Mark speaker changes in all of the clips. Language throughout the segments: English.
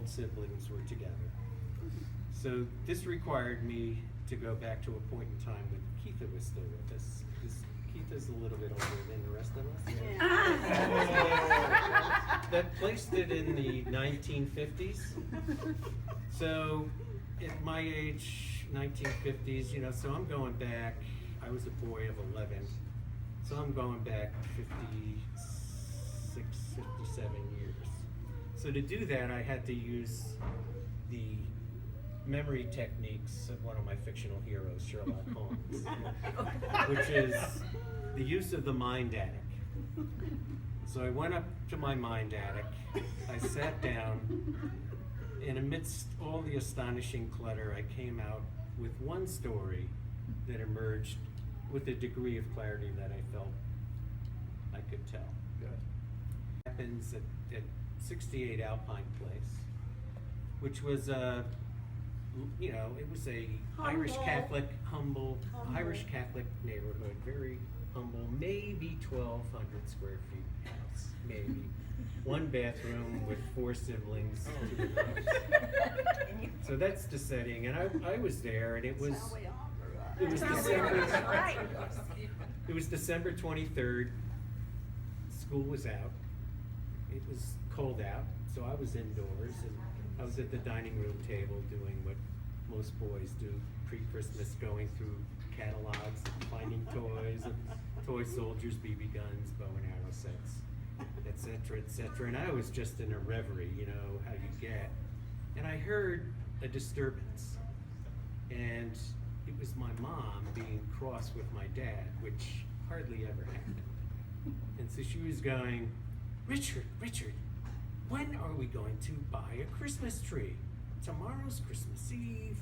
Speaker 1: Holz siblings were together. So this required me to go back to a point in time when Keitha was still with us. Because Keitha's a little bit older than the rest of us. That placed it in the 1950s. So at my age, 1950s, so I'm going back, I was a boy of 11. So I'm going back 56, 57 years. So to do that, I had to use the memory techniques of one of my fictional heroes, Sherlock Holmes, which is the use of the mind attic. So I went up to my mind attic, I sat down, and amidst all the astonishing clutter, I came out with one story that emerged with a degree of clarity that I felt I could tell.
Speaker 2: Good.
Speaker 1: It happens at 68 Alpine Place, which was it was a Irish Catholic, humble Irish Catholic neighborhood, very humble, maybe 1,200 square feet house, maybe. One bathroom with 4 siblings. So that's the setting, and I was there, and it was December 23rd. School was out. It was cold out, so I was indoors, and I was at the dining room table doing what most boys do pre-Christmas, going through catalogs, finding toys, and toy soldiers, BB guns, bow and arrow sets, etc., etc. And I was just in a reverie, how you get. And I heard a disturbance, and it was my mom being cross with my dad, which hardly ever happened. And so she was going, Richard, when are we going to buy a Christmas tree? Tomorrow's Christmas Eve.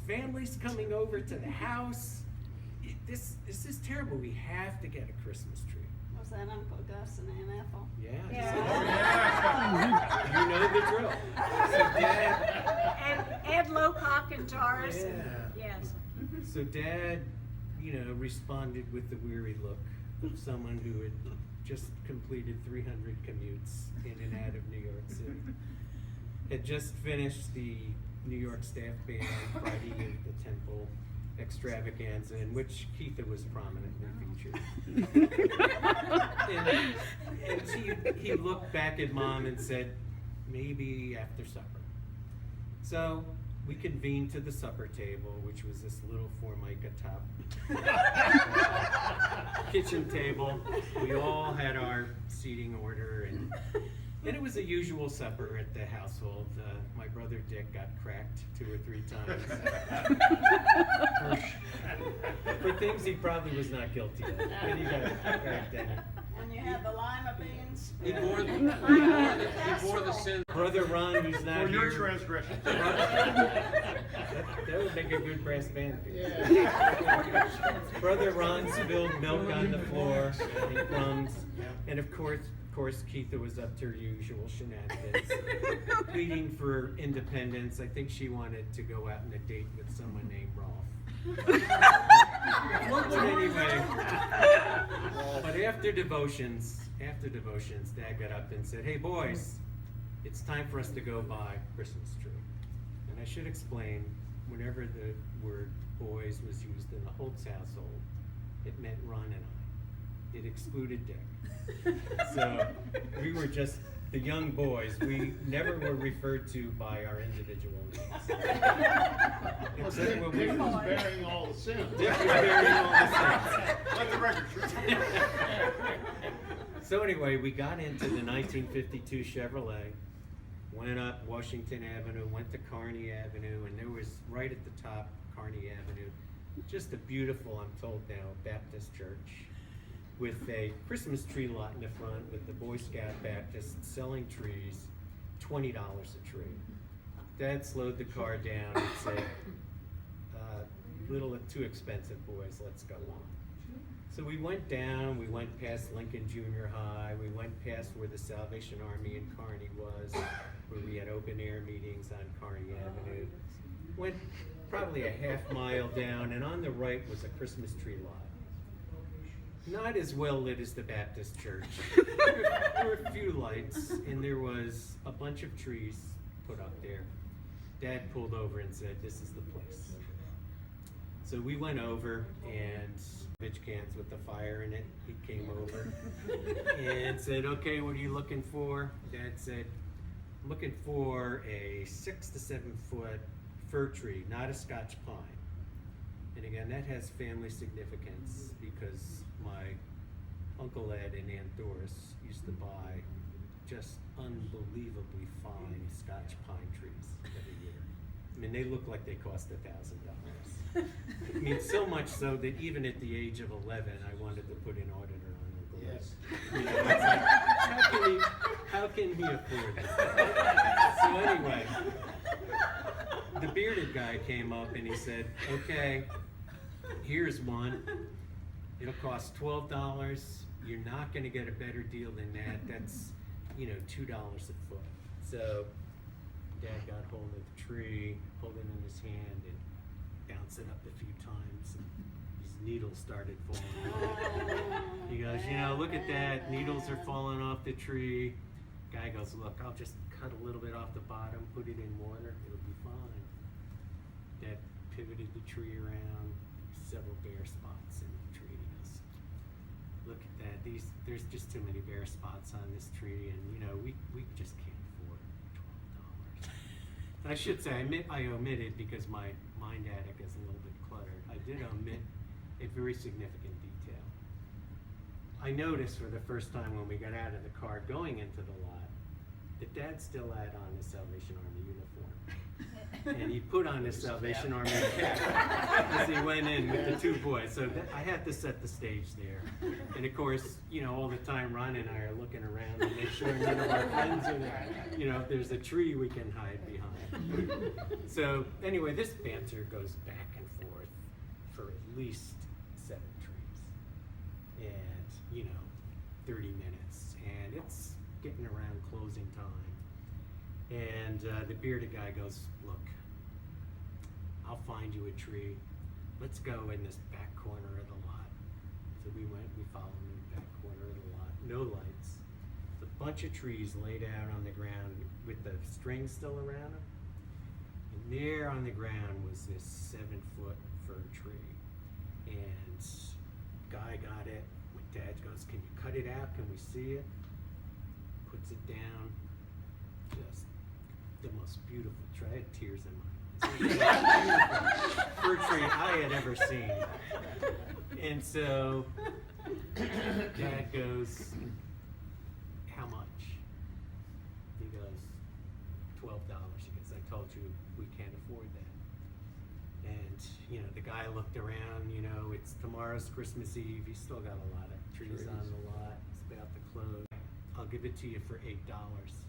Speaker 1: Family's coming over to the house. This is terrible. We have to get a Christmas tree.
Speaker 3: Was that Uncle Gus and Aunt Ethel?
Speaker 1: Yeah.
Speaker 3: Yeah.
Speaker 1: You know the drill. So Dad.
Speaker 3: Ed Locock and Doris.
Speaker 1: Yeah.
Speaker 3: Yes.
Speaker 1: So Dad, responded with the weary look of someone who had just completed 300 commutes in and out of New York City. Had just finished the New York Staff Band Friday at the Temple extravaganza, in which Keitha was prominently featured. and he looked back at Mom and said, maybe after supper. So we convened to the supper table, which was this little Formica top kitchen table. We all had our seating order, and it was a usual supper at the household. My brother Dick got cracked 2 or 3 times for things he probably was not guilty of. But he got cracked in it.
Speaker 3: And you had the lima beans.
Speaker 2: He bore the sin.
Speaker 1: Brother Ron, who's not
Speaker 2: For your
Speaker 1: here.
Speaker 2: transgression.
Speaker 1: That would make a good brass band. Yeah. Brother Ron spilled milk on the floor and crumbs. And of course, Keitha was up to her usual shenanigans, pleading for independence. I think she wanted to go out on a date with someone named Rolf. But anyway, but after devotions, Dad got up and said, hey boys, it's time for us to go buy a Christmas tree. And I should explain, whenever the word boys was used in the Holtz household, it meant Ron and I. It excluded Dick. So we were just the young boys. We never were referred to by our individual names. Except when we
Speaker 2: was bearing all the sins.
Speaker 1: Dick was bearing all the sins.
Speaker 2: Let the record show.
Speaker 1: So anyway, we got into the 1952 Chevrolet, went up Washington Avenue, went to Kearny Avenue, and there was right at the top, Kearny Avenue, just a beautiful, I'm told now, Baptist church with a Christmas tree lot in the front with the Boy Scout Baptists selling trees, $20 a tree. Dad slowed the car down and said, little too expensive, boys, let's go on. So we went down, we went past Lincoln Junior High, we went past where the Salvation Army in Kearny was, where we had open air meetings on Kearny Avenue. Went probably a half mile down, and on the right was a Christmas tree lot. Not as well lit as the Baptist church. There were a few lights, and there was a bunch of trees put up there. Dad pulled over and said, "This is the place." So we went over, and garbage cans with the fire in it. He came over and said, "Okay, what are you looking for?" Dad said, "I'm looking for a 6 to 7 foot fir tree, not a Scotch pine." And again, that has family significance because my Uncle Ed and Aunt Doris used to buy just unbelievably fine Scotch pine trees every year. I mean, they look like they cost $1,000. I mean, so much so that even at the age of 11, I wanted to put an auditor on Uncle Ed.
Speaker 2: Yes.
Speaker 1: You know, it's like, how can he afford it? So anyway, the bearded guy came up and he said, "Okay, here's one. It'll cost $12. You're not going to get a better deal than that. That's, $2 a foot." So Dad got hold of the tree, hold it in his hand, and bounced it up a few times. And these needles started falling off. He goes, "Look at that. Needles are falling off the tree." Guy goes, "Look, I'll just cut a little bit off the bottom, put it in water. It'll be fine." Dad pivoted the tree around, several bare spots in the tree. He goes, "Look at that. There's just too many bare spots on this tree, and we just can't afford $12." And I should say, I omitted, because my mind attic is a little bit cluttered. I did omit a very significant detail. I noticed for the first time when we got out of the car going into the lot that Dad still had on his Salvation Army uniform. And he put on his Salvation Army cap as he went in with the two boys. So I had to set the stage there. And of course, all the time Ron and I are looking around to make sure none of our friends are there. If there's a tree we can hide behind. So anyway, this banter goes back and forth for at least 7 trees. And, 30 minutes. And it's getting around closing time. And the bearded guy goes, "Look, I'll find you a tree. Let's go in this back corner of the lot." So we followed him in the back corner of the lot. No lights. It's a bunch of trees laid out on the ground with the string still around them. And there on the ground was this 7-foot fir tree. And guy got it. When Dad goes, "Can you cut it out? Can we see it?" Puts it down. Just the most beautiful tree. I had tears in my eyes. Fir tree I had ever seen. And so Dad goes, "How much?" He goes, $12. He goes, "I told you we can't afford that." And the guy looked around. Tomorrow's Christmas Eve. He's still got a lot of trees on the lot. It's about to close. "I'll give it to you for $8.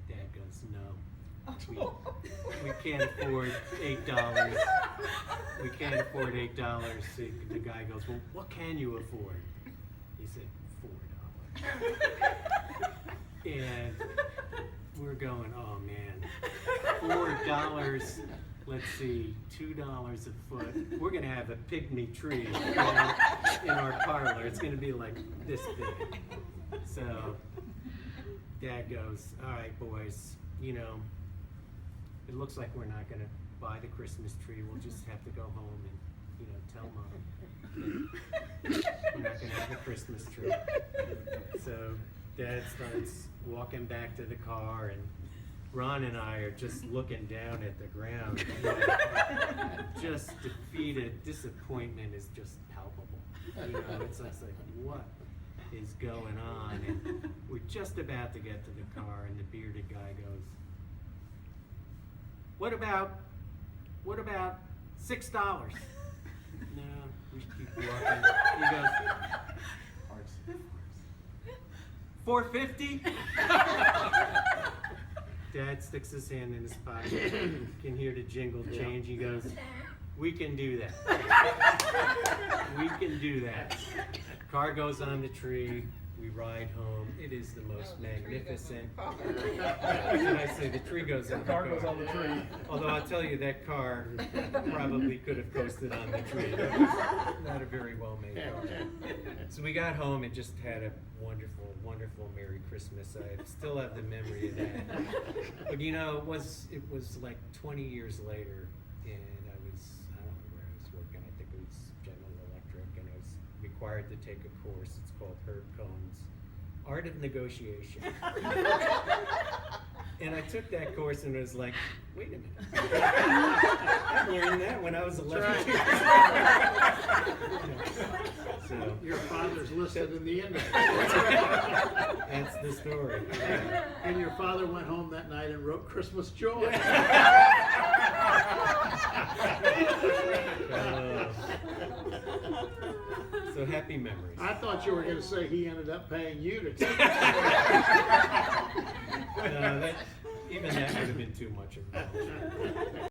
Speaker 1: Dad goes, "No, we can't afford $8. We can't afford $8. The guy goes, "Well, what can you afford?" He said, $4. And we're going, "Oh man, $4. Let's see, $2 a foot. We're gonna have a pygmy tree in our parlor. It's gonna be like this big." So Dad goes, "All right, boys, it looks like we're not gonna buy the Christmas tree. We'll just have to go home and, tell Mom we're not gonna have a Christmas tree." So Dad starts walking back to the car, and Ron and I are just looking down at the ground. Just defeated. Disappointment is just palpable. It's like, what is going on? And we're just about to get to the car, and the bearded guy goes, What about $6? No, we keep walking. He goes, $4.50? Dad sticks his hand in his pocket. Can hear the jingle change. He goes, "We can do that. We can do that." Car goes on the tree. We ride home. It is the most magnificent. Should I say the tree goes on the car?
Speaker 4: The car goes on the tree.
Speaker 1: Although I'll tell you, that car probably could have coasted on the tree. It was not a very well-made car. So we got home and just had a wonderful, wonderful Merry Christmas. I still have the memory of that. But you know, it was like 20 years later, and I don't know where I was working. I think it was General Electric, and I was required to take a course. It's called Herb Cohn's Art of Negotiation. And I took that course and was like, wait a minute. I learned that when I was 11 years old. So,
Speaker 2: Your father's listed in the index.
Speaker 1: that's the story.
Speaker 2: And your father went home that night and wrote Christmas Joy.
Speaker 1: So happy memories.
Speaker 2: I thought you were gonna say he ended up paying you to take it.
Speaker 1: No, even that would have been too much of a